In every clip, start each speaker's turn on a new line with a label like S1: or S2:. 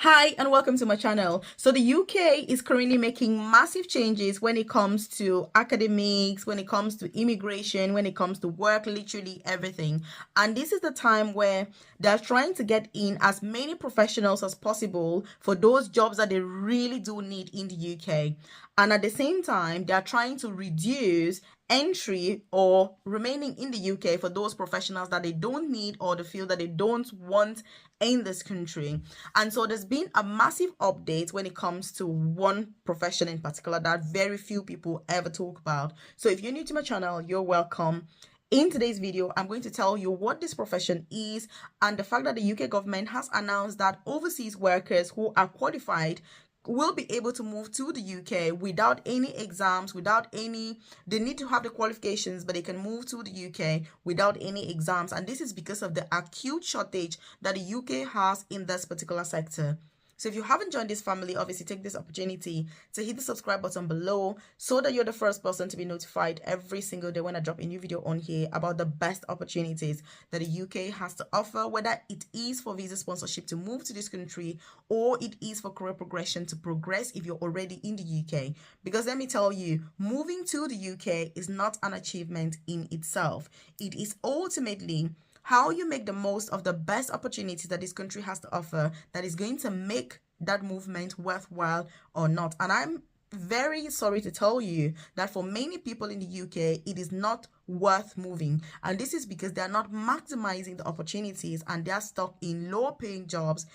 S1: Hi and welcome to my channel. So the UK is currently making massive changes when it comes to academics, when it comes to immigration, when it comes to work, literally everything. And this is the time where they're trying to get in as many professionals as possible for those jobs that they really do need in the UK. And at the same time, they're trying to reduce entry or remaining in the UK for those professionals that they don't need or the field that they don't want in this country. And so there's been a massive update when it comes to one profession in particular that very few people ever talk about. So if you're new to my channel, you're welcome. In today's video, I'm going to tell you what this profession is and the fact that the UK government has announced that overseas workers who are qualified will be able to move to the UK without any exams, they need to have the qualifications, but they can move to the UK without any exams. And this is because of the acute shortage that the UK has in this particular sector. So if you haven't joined this family, obviously take this opportunity to hit the subscribe button below so that you're the first person to be notified every single day when I drop a new video on here about the best opportunities that the UK has to offer, whether it is for visa sponsorship to move to this country or it is for career progression to progress if you're already in the UK. Because let me tell you, moving to the UK is not an achievement in itself. It is ultimately how you make the most of the best opportunities that this country has to offer that is going to make that movement worthwhile or not. And I'm very sorry to tell you that for many people in the UK, it is not worth moving. And this is because they're not maximizing the opportunities and they're stuck in low paying jobs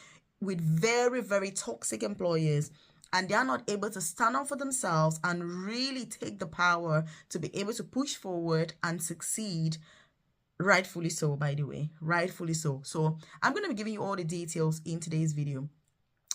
S1: with very, very toxic employers. And they are not able to stand up for themselves and really take the power to be able to push forward and succeed. Rightfully so, by the way, rightfully so. So I'm going to be giving you all the details in today's video.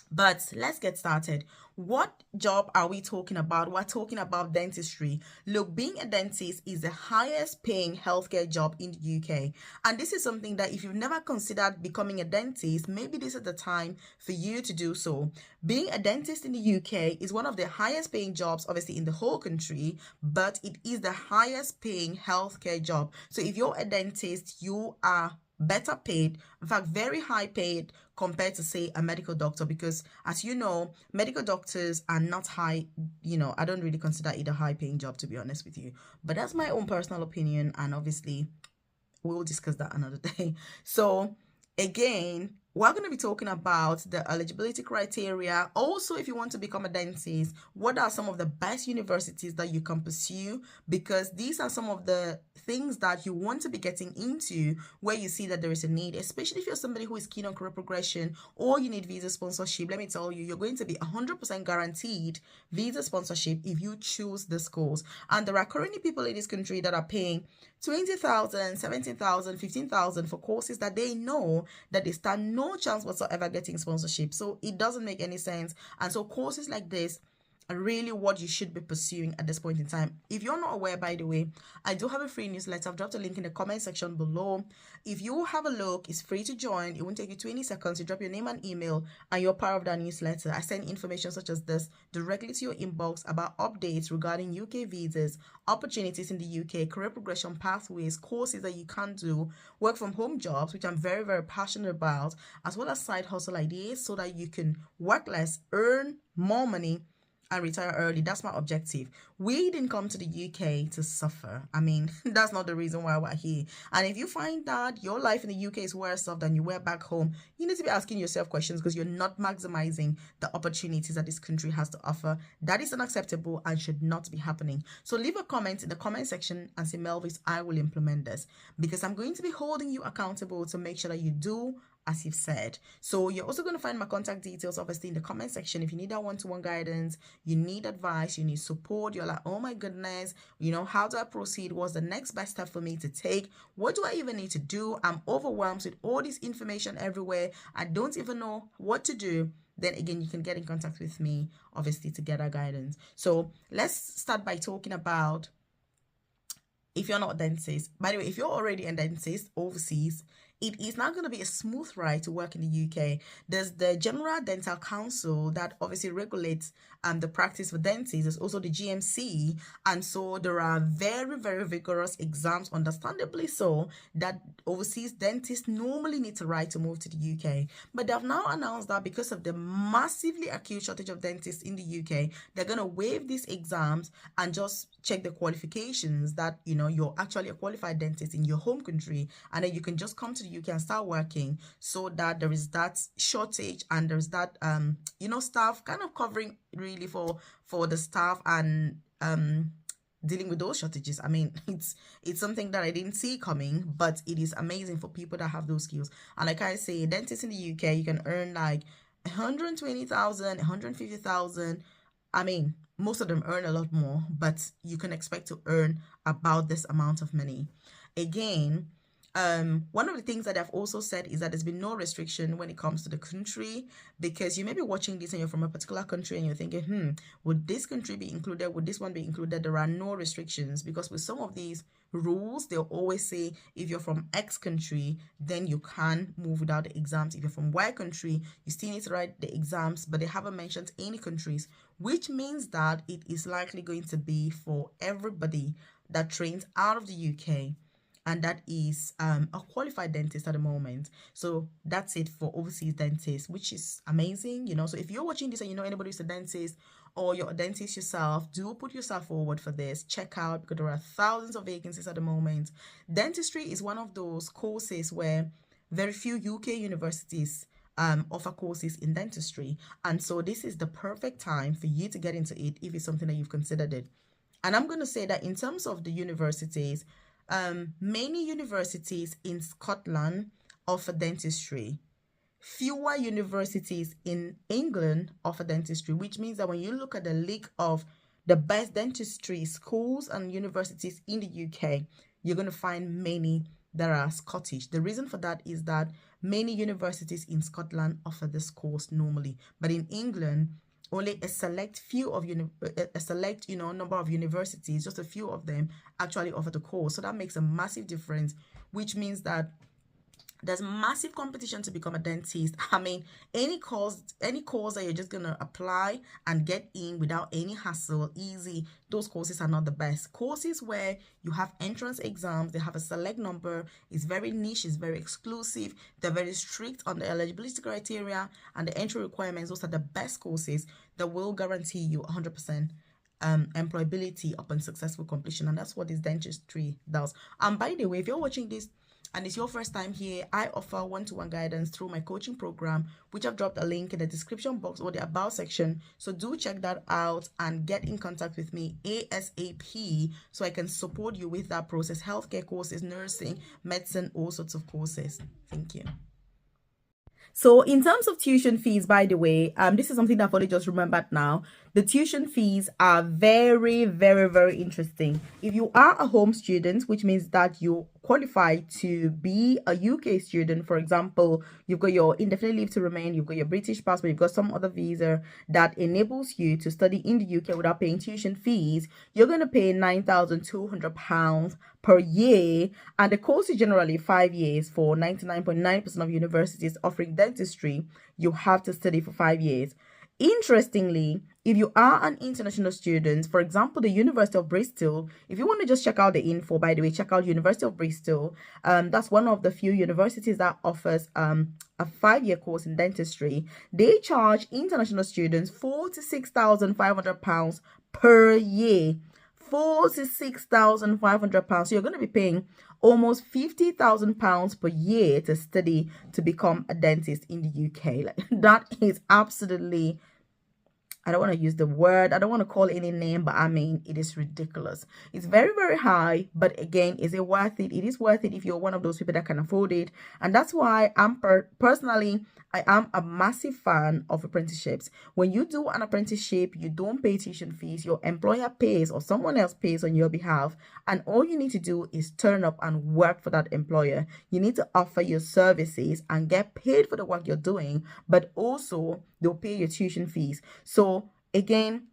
S1: But let's get started. What job are we talking about? We're talking about dentistry. Look, being a dentist is the highest paying healthcare job in the UK. And this is something that if you've never considered becoming a dentist, maybe this is the time for you to do so. Being a dentist in the UK is one of the highest paying jobs, obviously in the whole country, but it is the highest paying healthcare job. So if you're a dentist, you are better paid, in fact very high paid compared to say a medical doctor, because as you know, medical doctors are not high, I don't really consider it a high paying job, to be honest with you, but that's my own personal opinion, and obviously we'll discuss that another day. So again, we're going to be talking about the eligibility criteria. Also, if you want to become a dentist, what are some of the best universities that you can pursue? Because these are some of the things that you want to be getting into where you see that there is a need, especially if you're somebody who is keen on career progression or you need visa sponsorship. Let me tell you, you're going to be 100% guaranteed visa sponsorship if you choose the schools. And there are currently people in this country that are paying 20,000, 17,000, 15,000 for courses that they know that they stand no chance whatsoever getting sponsorship. So it doesn't make any sense. And so courses like this are really what you should be pursuing at this point in time. If you're not aware, by the way, I do have a free newsletter. I've dropped a link in the comment section below. If you have a look, it's free to join. It won't take you 20 seconds. You drop your name and email and you're part of that newsletter. I send information such as this directly to your inbox about updates regarding UK visas, opportunities in the UK, career progression pathways, courses that you can do, work from home jobs, which I'm very, very passionate about, as well as side hustle ideas so that you can work less, earn more money, and retire early. That's my objective. We didn't come to the UK to suffer. I mean, that's not the reason why we're here. And if you find that your life in the UK is worse off than you were back home, you need to be asking yourself questions because you're not maximizing the opportunities that this country has to offer. That is unacceptable and should not be happening. So leave a comment in the comment section and say, Melvis, I will implement this, because I'm going to be holding you accountable to make sure that you do as you've said. So you're also going to find my contact details obviously in the comment section. If you need that one-to-one guidance, you need advice, you need support, you're like, oh my goodness, how do I proceed? What's the next best step for me to take? What do I even need to do? I'm overwhelmed with all this information everywhere. I don't even know what to do. Then again, you can get in contact with me obviously to get our guidance. So let's start by talking about, if you're not a dentist, by the way, if you're already a dentist overseas, it is not going to be a smooth ride to work in the UK. There's the General Dental Council that obviously regulates the practice for dentists. There's also the GMC, and so there are very, very vigorous exams, understandably so, that overseas dentists normally need to write to move to the UK. But they've now announced that because of the massively acute shortage of dentists in the UK, they're going to waive these exams and just check the qualifications that you're actually a qualified dentist in your home country, and then you can just come to the UK and start working, so that there is that shortage and there's that staff kind of covering really for the staff and dealing with those shortages. I mean, it's something that I didn't see coming, but it is amazing for people that have those skills. And like I say, dentists in the UK, you can earn like 120,000, 150,000. I mean, most of them earn a lot more, but you can expect to earn about this amount of money. Again, one of the things that I've also said is that there's been no restriction when it comes to the country, because you may be watching this and you're from a particular country and you're thinking, would this country be included? Would this one be included? There are no restrictions, because with some of these rules, they'll always say if you're from X country, then you can move without the exams. If you're from Y country, you still need to write the exams, but they haven't mentioned any countries, which means that it is likely going to be for everybody that trains out of the UK. And that is a qualified dentist at the moment. So that's it for overseas dentists, which is amazing, So if you're watching this and you know anybody who's a dentist, or you're a dentist yourself, do put yourself forward for this. Check out, because there are thousands of vacancies at the moment. Dentistry is one of those courses where very few UK universities offer courses in dentistry. And so this is the perfect time for you to get into it if it's something that you've considered it. And I'm going to say that in terms of the universities, many universities in Scotland offer dentistry. Fewer universities in England offer dentistry, which means that when you look at the league of the best dentistry schools and universities in the UK, you're going to find many that are Scottish. The reason for that is that many universities in Scotland offer this course normally, but in England, only a select number of universities, just a few of them, actually offer the course. So that makes a massive difference, which means that there's massive competition to become a dentist. I mean, any course that you're just gonna apply and get in without any hassle, easy, those courses are not the best. Courses where you have entrance exams, they have a select number, it's very niche, it's very exclusive, they're very strict on the eligibility criteria and the entry requirements. Those are the best courses that will guarantee you 100% employability upon successful completion. And that's what this dentistry does. And by the way, if you're watching this and it's your first time here, I offer one-to-one guidance through my coaching program, which I've dropped a link in the description box or the about section. So do check that out and get in contact with me ASAP so I can support you with that process. Healthcare courses, nursing, medicine, all sorts of courses. Thank you. So in terms of tuition fees, by the way, this is something that I've only just remembered now. The tuition fees are very, very, very interesting. If you are a home student, which means that you qualify to be a UK student, for example, you've got your indefinite leave to remain, you've got your British passport, you've got some other visa that enables you to study in the UK without paying tuition fees, you're going to pay £9,200 per year. And the course is generally 5 years. For 99.9% of universities offering dentistry, you have to study for 5 years. Interestingly, if you are an international student, for example, the University of Bristol, if you want to just check out the info, by the way, check out University of Bristol. That's one of the few universities that offers a 5-year course in dentistry. They charge international students £46,500 per year. £46,500. So you're going to be paying almost £50,000 per year to study to become a dentist in the UK. Like, that is absolutely, I don't want to use the word, I don't want to call any name, but I mean, it is ridiculous. It's very, very high, but again, is it worth it? It is worth it if you're one of those people that can afford it. And that's why I'm personally, I am a massive fan of apprenticeships. When you do an apprenticeship, you don't pay tuition fees. Your employer pays or someone else pays on your behalf. And all you need to do is turn up and work for that employer. You need to offer your services and get paid for the work you're doing, but also they'll pay your tuition fees. So again,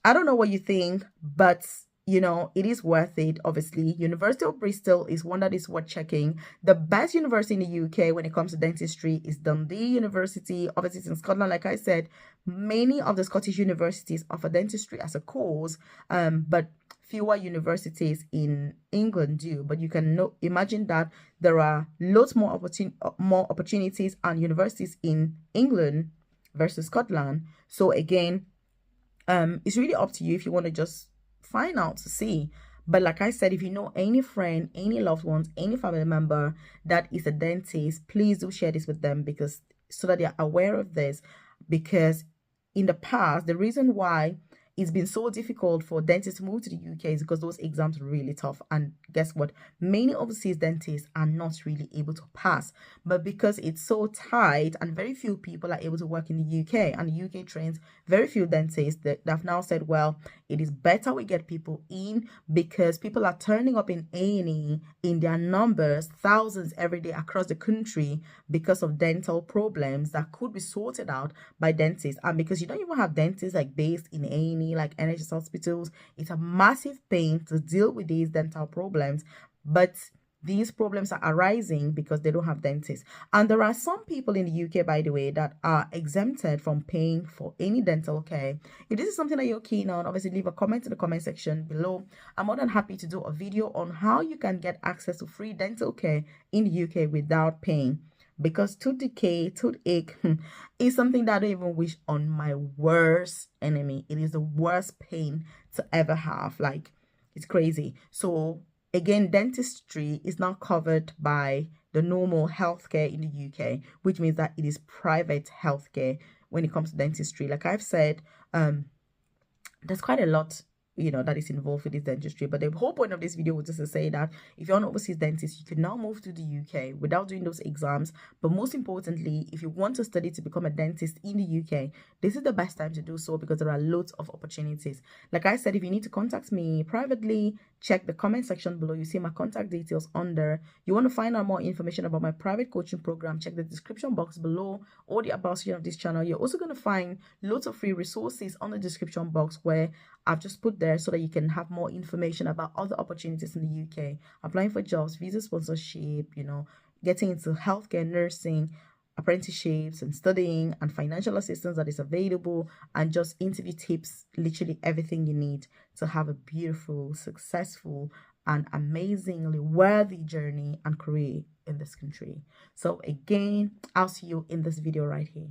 S1: I don't know what you think, but you know, it is worth it. Obviously, University of Bristol is one that is worth checking. The best university in the UK when it comes to dentistry is Dundee University. Obviously, it's in Scotland. Like I said, many of the Scottish universities offer dentistry as a course, but fewer universities in England do. But you can imagine that there are lots more opportunities and universities in England versus Scotland. So again, it's really up to you if you want to just find out to see. But like I said, if you know any friend, any loved ones, any family member that is a dentist, please do share this with them, because so that they're aware of this. Because in the past, the reason why it's been so difficult for dentists to move to the UK is because those exams are really tough. And guess what? Many overseas dentists are not really able to pass. But because it's so tight and very few people are able to work in the UK, and the UK trains very few dentists, that have now said, well, it is better we get people in, because people are turning up in A&E in their numbers, thousands every day across the country, because of dental problems that could be sorted out by dentists. And because you don't even have dentists like based in A&E, like NHS hospitals, it's a massive pain to deal with these dental problems. But these problems are arising because they don't have dentists. And there are some people in the UK, by the way, that are exempted from paying for any dental care. If this is something that you're keen on, obviously leave a comment in the comment section below. I'm more than happy to do a video on how you can get access to free dental care in the UK without paying. Because tooth decay, toothache is something that I don't even wish on my worst enemy. It is the worst pain to ever have. Like, it's crazy. So again, dentistry is not covered by the normal healthcare in the UK, which means that it is private healthcare when it comes to dentistry. Like I've said, there's quite a lot, you know, that is involved with this dentistry. But the whole point of this video was just to say that if you're an overseas dentist, you can now move to the UK without doing those exams. But most importantly, if you want to study to become a dentist in the UK, this is the best time to do so, because there are loads of opportunities. Like I said, if you need to contact me privately, check the comment section below. You see my contact details under. You want to find out more information about my private coaching program, check the description box below, or the about section of this channel. You're also going to find loads of free resources on the description box where I've just put there so that you can have more information about other opportunities in the UK, applying for jobs, visa sponsorship, you know, getting into healthcare, nursing, apprenticeships, and studying, and financial assistance that is available, and just interview tips, literally everything you need to have a beautiful, successful, and amazingly worthy journey and career in this country. So again, I'll see you in this video right here.